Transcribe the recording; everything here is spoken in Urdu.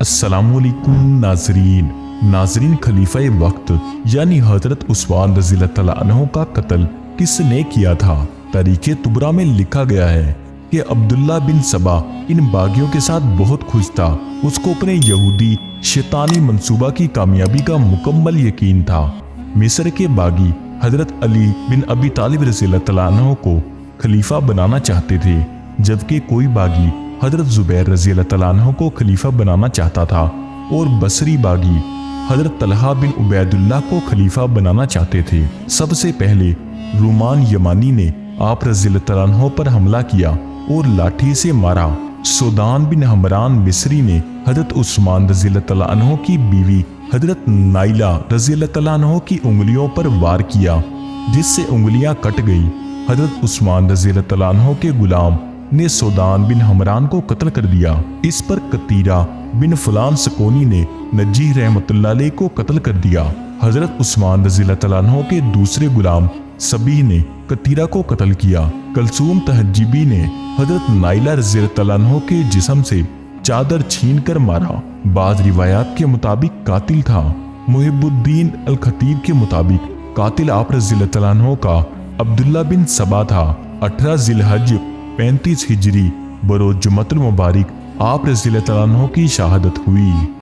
السلام علیکم ناظرین خلیفہ وقت یعنی حضرت عثمان رضی اللہ تعالیٰ عنہ کا قتل کس نے کیا تھا؟ تاریخ طبرہ میں لکھا گیا ہے کہ عبداللہ بن سبا ان باغیوں کے ساتھ بہت خوش تھا۔ اس کو اپنے یہودی شیطانی منصوبہ کی کامیابی کا مکمل یقین تھا۔ مصر کے باغی حضرت علی بن ابی طالب رضی اللہ تعالیٰ عنہ کو خلیفہ بنانا چاہتے تھے، جبکہ کوئی باغی حضرت زبیر رضی اللہ تعالیٰ عنہ کو خلیفہ بنانا چاہتا تھا اور بصری باغی حضرت طلحہ بن عبید اللہ کو خلیفہ بنانا چاہتے تھے۔ سب سے پہلے رومان یمانی نے آپ رضی اللہ تعالیٰ عنہ پر حملہ کیا اور لاٹھی سے مارا۔ سودان بن حمران مصری نے حضرت عثمان رضی اللہ تعالیٰ عنہ کی بیوی حضرت نائلہ رضی اللہ تعالیٰ عنہ کی انگلیوں پر وار کیا، جس سے انگلیاں کٹ گئی۔ حضرت عثمان رضی اللہ تعالیٰ عنہ کے غلام نے سودان بن حمران کو قتل کر دیا۔ اس پر قطیرہ بن فلان سکونی نے نجی رحمت اللہ علیہ کو قتل کر دیا۔ حضرت عثمان رضی اللہ تعالیٰ عنہ کے دوسرے غلام سبی نے قطیرہ کو قتل کیا۔ کلثوم تہجبی نے حضرت نائلہ رضی اللہ تعالیٰ عنہ کے جسم سے چادر چھین کر مارا۔ بعض روایات کے مطابق قاتل تھا۔ محب الدین الخطیب کے مطابق قاتل آپ رضی اللہ تعالیٰ عنہ کا عبداللہ بن سبا تھا۔ 18 ذی الحج 35 ہجری بروز جمعۃ المبارک آپ رضی اللہ تعالیٰ عنہ کی شہادت ہوئی۔